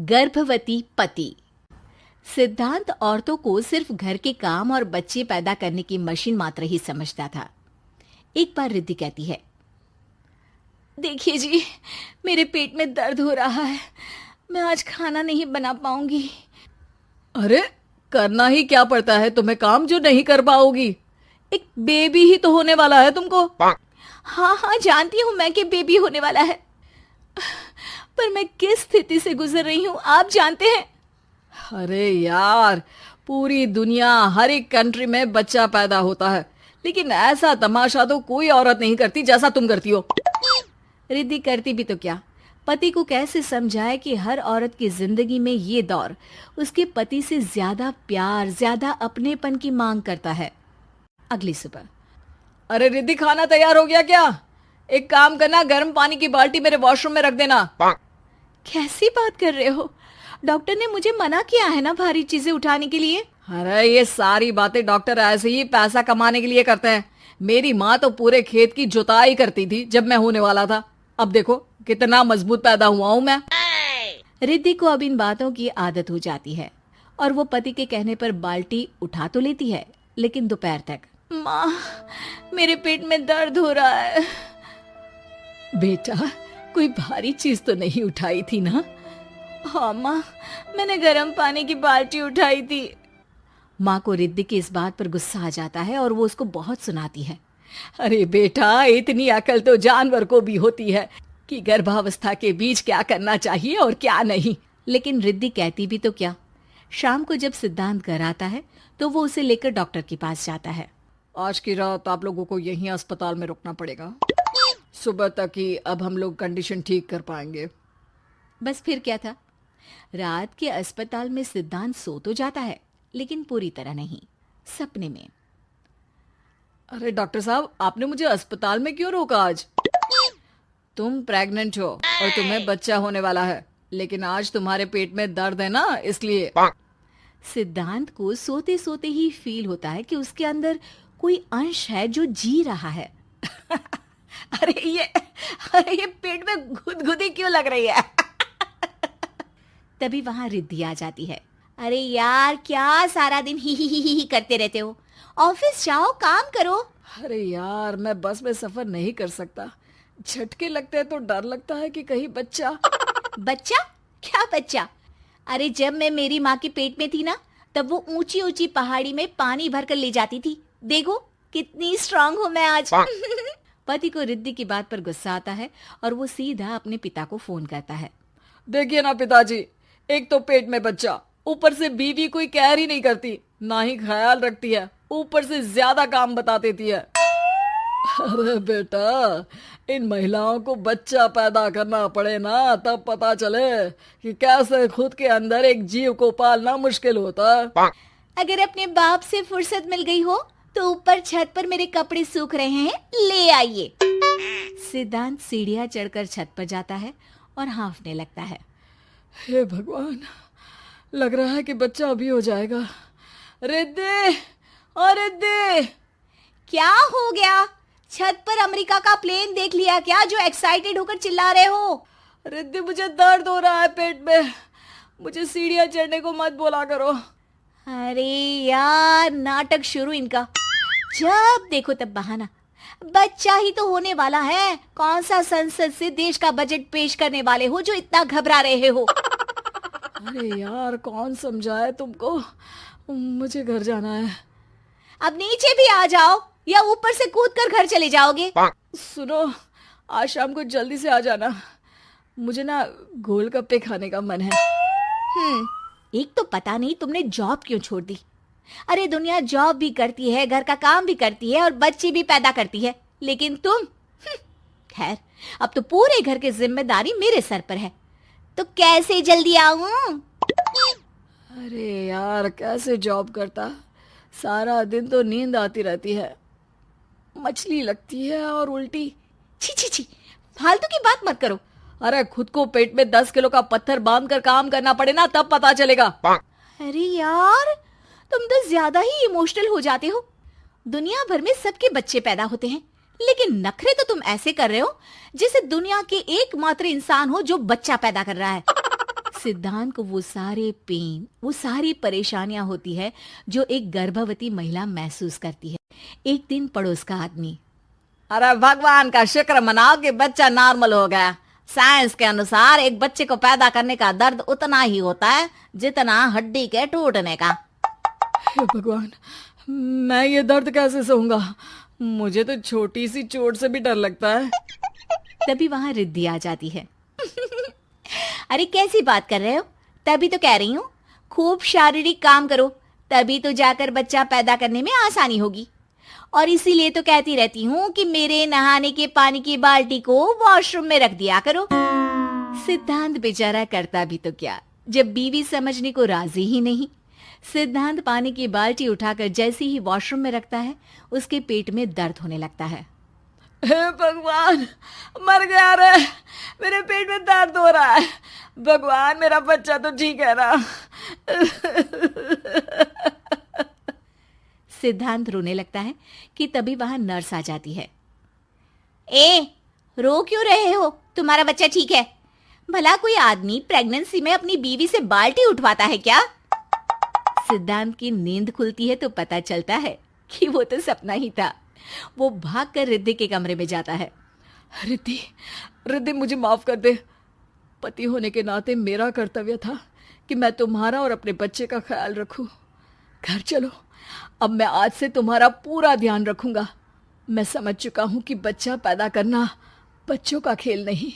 गर्भवती पति। सिद्धांत औरतों को सिर्फ घर के काम और बच्चे पैदा करने की मशीन मात्र ही समझता था। एक बार रिद्धि कहती है, देखिए जी, मेरे पेट में दर्द हो रहा है, मैं आज खाना नहीं बना पाऊंगी। अरे करना ही क्या पड़ता है तुम्हें काम जो नहीं कर पाओगी? एक बेबी ही तो होने वाला है तुमको। हाँ हाँ, जानती हूँ मैं कि बेबी होने वाला है, पर मैं किस स्थिति से गुजर रही हूँ आप जानते हैं। अरे यार, पूरी दुनिया हर एक कंट्री में बच्चा पैदा होता है, लेकिन ऐसा तमाशा तो कोई औरत नहीं करती जैसा तुम करती हो। रिद्धि करती भी तो क्या, पति को कैसे समझाए कि हर औरत की जिंदगी में ये दौर उसके पति से ज्यादा प्यार, ज्यादा अपनेपन की मांग करता है। अगली सुबह, अरे रिद्धि, खाना तैयार हो गया क्या? एक काम करना, गर्म पानी की बाल्टी मेरे वॉशरूम में रख देना। कैसी बात कर रहे हो? डॉक्टर ने मुझे मना किया है ना भारी चीजें उठाने के लिए। अरे ये सारी बातें डॉक्टर ऐसे ही पैसा कमाने के लिए करते हैं। मेरी माँ तो पूरे खेत की जुताई करती थी जब मैं होने वाला था। अब देखो कितना मजबूत पैदा हुआ हूँ मैं। रिद्धि को अब इन बातों की आदत हो जाती है और वो पति के कहने पर बाल्टी उठा तो लेती है, लेकिन दोपहर तक। माँ, मेरे पेट में दर्द हो रहा है। बेटा, कोई भारी चीज तो नहीं उठाई थी ना? हाँ माँ, मैंने गर्म पानी की बाल्टी उठाई थी। माँ को रिद्धि की इस बात पर गुस्सा आ जाता है और वो उसको बहुत सुनाती है। अरे बेटा, इतनी अकल तो जानवर को भी होती है कि गर्भावस्था के बीच क्या करना चाहिए और क्या नहीं। लेकिन रिद्धि कहती भी तो क्या। शाम को जब सिद्धांत घर आता है तो वो उसे लेकर डॉक्टर के पास जाता है। आज की रात आप लोगों को यहीं अस्पताल में रुकना पड़ेगा, सुबह तक ही अब हम लोग कंडीशन ठीक कर पाएंगे। बस फिर क्या था, रात के अस्पताल में सिद्धांत सो तो जाता है, लेकिन पूरी तरह नहीं, सपने में। अरे डॉक्टर साहब, आपने मुझे अस्पताल में क्यों रोका आज? तुम प्रेग्नेंट हो और तुम्हें बच्चा होने वाला है, लेकिन आज तुम्हारे पेट में दर्द है ना, इसलिए। सिद्धांत को सोते सोते ही फील होता है कि उसके अंदर कोई अंश है जो जी रहा है। अरे ये पेट में गुदगुदी क्यों लग रही है? तभी वहां रिद्धि आ जाती है। अरे यार, क्या सारा दिन ही करते रहते हो? ऑफिस जाओ, काम करो। अरे यार, मैं बस में सफर नहीं कर सकता। झटके लगते हैं तो डर लगता है कि कहीं बच्चा। बच्चा? क्या बच्चा? अरे जब मैं मेरी माँ के पेट में थी ना, तब वो ऊंची ऊंची पहाड़ी में पानी भरकर ले जाती थी। देखो कितनी स्ट्रांग हूँ मैं आज। पति को रिद्धि की बात पर गुस्सा आता है और वो सीधा अपने पिता को फोन करता है। देखिए ना पिताजी, एक तो पेट में बच्चा, ऊपर से बीवी कोई केयर ही नहीं करती, ना ही ख्याल रखती है, ऊपर से ज्यादा काम बता देती है। अरे बेटा, इन महिलाओं को बच्चा पैदा करना पड़े ना, तब पता चले कि कैसे खुद के अंदर एक जीव को पालना मुश्किल होता है। अगर अपने बाप से फुर्सत मिल गई हो तो ऊपर छत पर मेरे कपड़े सूख रहे हैं, ले आइए। सिद्धांत सीढ़ियां चढ़कर छत पर जाता है और हाँफने लगता है। हे भगवान, लग रहा है कि बच्चा अभी हो जाएगा। रिद्धि, और रिद्धि। क्या हो गया? छत पर अमेरिका का प्लेन देख लिया क्या जो एक्साइटेड होकर चिल्ला रहे हो? रिद्धि, मुझे दर्द हो रहा है पेट में, मुझे सीढ़ियां चढ़ने को मत बोला करो। अरे यार, नाटक शुरू इनका। जब देखो तब बहाना। बच्चा ही तो होने वाला है, कौन सा संसद से देश का बजट पेश करने वाले हो जो इतना घबरा रहे हो? अरे यार, कौन समझाए तुमको, मुझे घर जाना है। अब नीचे भी आ जाओ या ऊपर से कूद कर घर चले जाओगे? सुनो, आज शाम को जल्दी से आ जाना, मुझे ना गोलगप्पे खाने का मन है। एक तो पता नहीं तुमने जॉब क्यों छोड़ दी। अरे दुनिया जॉब भी करती है, घर का काम भी करती है और बच्चे भी पैदा करती है, लेकिन तुम। खैर, अब तो पूरे घर की जिम्मेदारी मेरे सर पर है, तो कैसे जल्दी आऊं? अरे यार, कैसे जॉब करता, सारा दिन तो नींद आती रहती है, मछली लगती है और उल्टी। छी छी छी, फालतू की बात मत करो। अरे खुद को पेट में 10 किलो का पत्थर बांध कर काम करना पड़े ना, तब पता चलेगा। अरे यार, तुम तो ज्यादा ही इमोशनल हो जाते हो। दुनिया भर में सबके बच्चे पैदा होते हैं, लेकिन नखरे तो तुम ऐसे कर रहे हो जैसे दुनिया के एकमात्र इंसान हो जो बच्चा पैदा कर रहा है। सिद्धांत को वो सारे पेन, वो सारी परेशानियां होती है जो एक गर्भवती महिला महसूस करती है। एक दिन पड़ोस का आदमी, अरे भगवान का शुक्र मनाओ कि बच्चा नॉर्मल हो गया। साइंस के अनुसार एक बच्चे को पैदा करने का दर्द उतना ही होता है जितना हड्डी के टूटने का। हे भगवान, मैं ये दर्द कैसे सहूंगा? मुझे तो छोटी सी चोट से भी डर लगता है। तभी वहां रिद्धि आ जाती है। अरे कैसी बात कर रहे हो? तभी तो कह रही हूँ, खूब शारीरिक काम करो, तभी तो जाकर बच्चा पैदा करने में आसानी होगी। और इसीलिए तो कहती रहती हूँ कि मेरे नहाने के पानी की बाल्टी को वॉशरूम में रख दिया करो। सिद्धांत बेचारा करता भी तो क्या, जब बीवी समझने को राजी ही नहीं। सिद्धांत पानी की बाल्टी उठाकर जैसे ही वॉशरूम में रखता है, उसके पेट में दर्द होने लगता है। हे भगवान, मर गया रे, मेरे पेट में दर्द हो रहा है। भगवान, मेरा बच्चा तो ठीक है ना? सिद्धांत रोने लगता है कि तभी वहां नर्स आ जाती है। ए, रो क्यों रहे हो? तुम्हारा बच्चा ठीक है? भला कोई आदमी प्रेगनेंसी में अपनी बीवी से बाल्टी उठवाता है क्या? सिद्धांत की नींद खुलती है तो पता चलता है कि वो तो सपना ही था। वो भागकर रिद्धि के कमरे में जाता है। रिद्धि, रिद्धि, मुझे माफ कर दे। पति होने के नाते मेरा कर्तव्य था कि मैं तुम्हारा और अपने बच्चे का ख्याल रखूं। घर चलो, अब मैं आज से तुम्हारा पूरा ध्यान रखूंगा। मैं समझ चुका हूं कि बच्चा पैदा करना बच्चों का खेल नहीं।